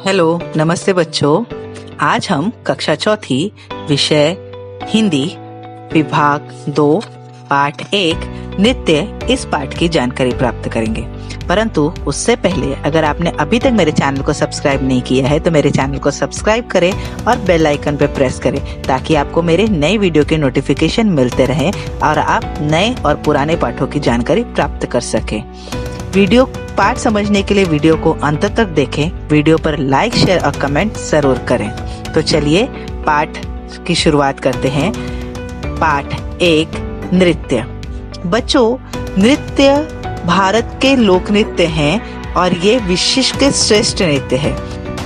Hello, नमस्ते बच्चों। आज हम कक्षा चौथी विषय हिंदी विभाग 2 पाठ 1 नृत्य इस पाठ की जानकारी प्राप्त करेंगे। परंतु उससे पहले अगर आपने अभी तक मेरे चैनल को सब्सक्राइब नहीं किया है तो मेरे चैनल को सब्सक्राइब करें और बेल आइकन पर प्रेस करें ताकि आपको मेरे नए वीडियो के नोटिफिकेशन मिलते रहें और आप नए और पुराने पाठों की जानकारी प्राप्त कर सकें। वीडियो पाठ समझने के लिए वीडियो को अंत तक देखें। वीडियो पर लाइक, शेयर और कमेंट जरूर करें। तो चलिए पाठ की शुरुआत करते हैं। पाठ 1 नृत्य। बच्चों, नृत्य भारत के लोक नृत्य हैं और ये विश्व के श्रेष्ठ नृत्य है।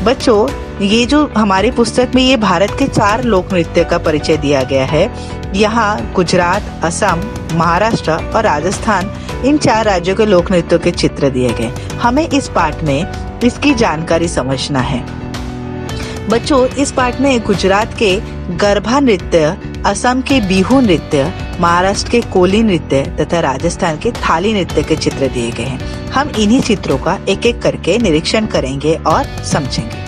बच्चों, ये जो हमारी पुस्तक में ये भारत के 4 लोक नृत्य का परिचय दिया गया है। यहाँ गुजरात, असम, महाराष्ट्र और राजस्थान इन 4 राज्यों के लोक नृत्यों के चित्र दिए गए। हमें इस पाठ में इसकी जानकारी समझना है। बच्चों, इस पाठ में गुजरात के गरबा नृत्य, असम के बिहू नृत्य, महाराष्ट्र के कोली नृत्य तथा राजस्थान के थाली नृत्य के चित्र दिए गए हैं। हम इन्हीं चित्रों का एक एक करके निरीक्षण करेंगे और समझेंगे।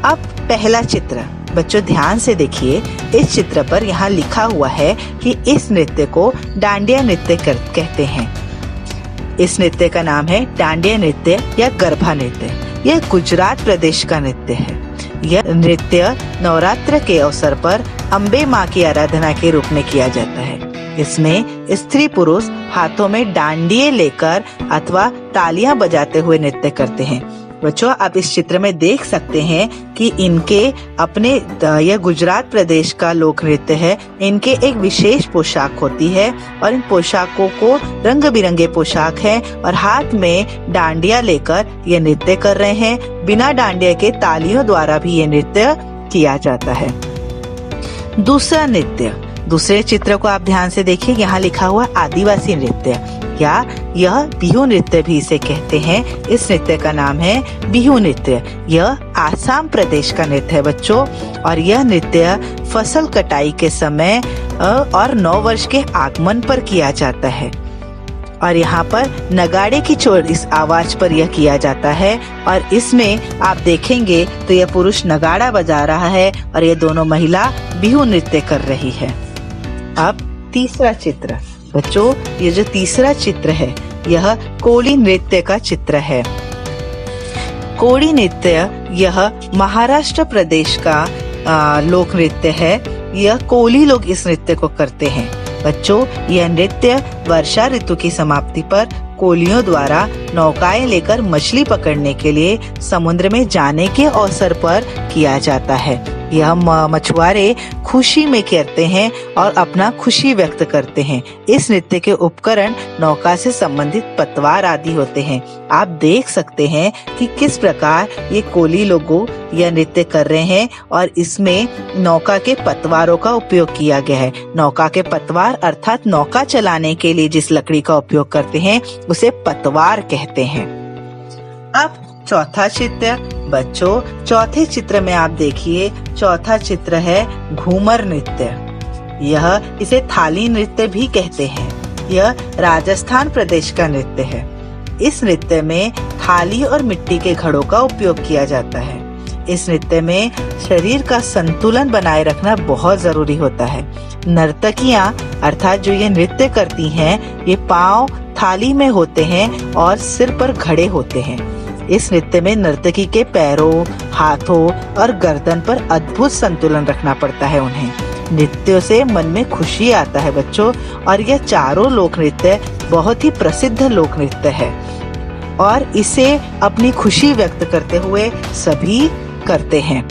अब पहला चित्र, बच्चों ध्यान से देखिए। इस चित्र पर यहाँ लिखा हुआ है कि इस नृत्य को डांडिया नृत्य कहते हैं। इस नृत्य का नाम है डांडिया नृत्य या गरबा नृत्य। यह गुजरात प्रदेश का नृत्य है। यह नृत्य नवरात्र के अवसर पर अम्बे माँ की आराधना के रूप में किया जाता है। इसमें स्त्री पुरुष हाथों में डांडिये लेकर अथवा तालियां बजाते हुए नृत्य करते हैं। बच्चों, आप इस चित्र में देख सकते हैं कि इनके अपने यह गुजरात प्रदेश का लोक नृत्य है। इनके एक विशेष पोशाक होती है और इन पोशाकों को रंग बिरंगे पोशाक है और हाथ में डांडिया लेकर ये नृत्य कर रहे हैं। बिना डांडिया के तालियों द्वारा भी ये नृत्य किया जाता है। दूसरा नृत्य, दूसरे चित्र को आप ध्यान से देखिए। यहाँ लिखा हुआ आदिवासी नृत्य या यह बिहू नृत्य भी इसे कहते हैं। इस नृत्य का नाम है बिहू नृत्य। यह आसाम प्रदेश का नृत्य है बच्चों, और यह नृत्य फसल कटाई के समय और नव वर्ष के आगमन पर किया जाता है। और यहाँ पर नगाड़े की चोट इस आवाज पर यह किया जाता है। और इसमें आप देखेंगे तो यह पुरुष नगाड़ा बजा रहा है और ये दोनों महिला बिहू नृत्य कर रही है। अब तीसरा चित्र, बच्चों ये जो तीसरा चित्र है यह कोली नृत्य का चित्र है। कोली नृत्य यह महाराष्ट्र प्रदेश का लोक नृत्य है। यह कोली लोग इस नृत्य को करते हैं। बच्चों, यह नृत्य वर्षा ऋतु की समाप्ति पर कोलियों द्वारा नौकाएं लेकर मछली पकड़ने के लिए समुद्र में जाने के अवसर पर किया जाता है। यह मछुआरे खुशी में करते हैं और अपना खुशी व्यक्त करते हैं। इस नृत्य के उपकरण नौका से संबंधित पतवार आदि होते हैं। आप देख सकते हैं कि किस प्रकार ये कोली लोगों यह नृत्य कर रहे हैं और इसमें नौका के पतवारों का उपयोग किया गया है। नौका के पतवार अर्थात नौका चलाने के लिए जिस लकड़ी का उपयोग करते हैं उसे पतवार कहते हैं। अब चौथा चित्र, बच्चों चौथे चित्र में आप देखिए, चौथा चित्र है घूमर नृत्य। यह इसे थाली नृत्य भी कहते हैं। यह राजस्थान प्रदेश का नृत्य है। इस नृत्य में थाली और मिट्टी के घड़ों का उपयोग किया जाता है। इस नृत्य में शरीर का संतुलन बनाए रखना बहुत जरूरी होता है। नर्तकियां अर्थात जो ये नृत्य करती हैं, ये पांव थाली में होते हैं और सिर पर घड़े होते हैं। इस नृत्य में नर्तकी के पैरों, हाथों और गर्दन पर अद्भुत संतुलन रखना पड़ता है उन्हें। नृत्यों से मन में खुशी आता है बच्चों, और यह चारों लोक नृत्य बहुत ही प्रसिद्ध लोक नृत्य है और इसे अपनी खुशी व्यक्त करते हुए सभी करते हैं।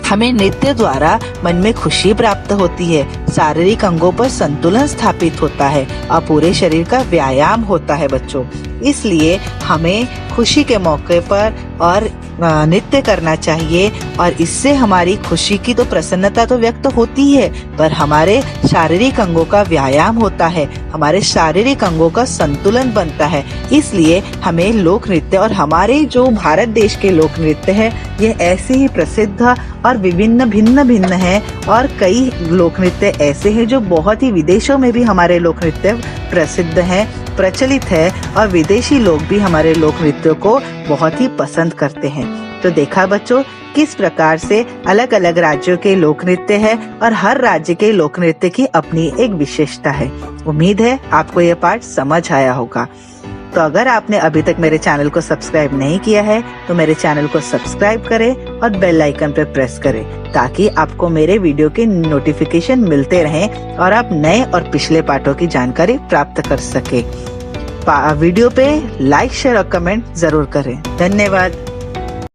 हमें नृत्य द्वारा मन में खुशी प्राप्त होती है, शारीरिक अंगों पर संतुलन स्थापित होता है और पूरे शरीर का व्यायाम होता है बच्चों। इसलिए हमें खुशी के मौके पर और नृत्य करना चाहिए और इससे हमारी खुशी की तो प्रसन्नता तो व्यक्त होती है, पर हमारे शारीरिक अंगों का व्यायाम होता है, हमारे शारीरिक अंगों का संतुलन बनता है। इसलिए हमें लोक नृत्य और हमारे जो भारत देश के लोक नृत्य है ये ऐसे ही प्रसिद्ध और विभिन्न भिन्न है। और कई लोक नृत्य ऐसे हैं जो बहुत ही विदेशों में भी हमारे लोक नृत्य प्रसिद्ध हैं। प्रचलित है और विदेशी लोग भी हमारे लोक नृत्यों को बहुत ही पसंद करते हैं। तो देखा बच्चों, किस प्रकार से अलग अलग राज्यों के लोक नृत्य है और हर राज्य के लोक नृत्य की अपनी एक विशेषता है। उम्मीद है आपको ये पाठ समझ आया होगा। तो अगर आपने अभी तक मेरे चैनल को सब्सक्राइब नहीं किया है तो मेरे चैनल को सब्सक्राइब करें और बेल आइकन पर प्रेस करें, ताकि आपको मेरे वीडियो के नोटिफिकेशन मिलते रहें और आप नए और पिछले पाठों की जानकारी प्राप्त कर सके। वीडियो पे लाइक, शेयर और कमेंट जरूर करें। धन्यवाद।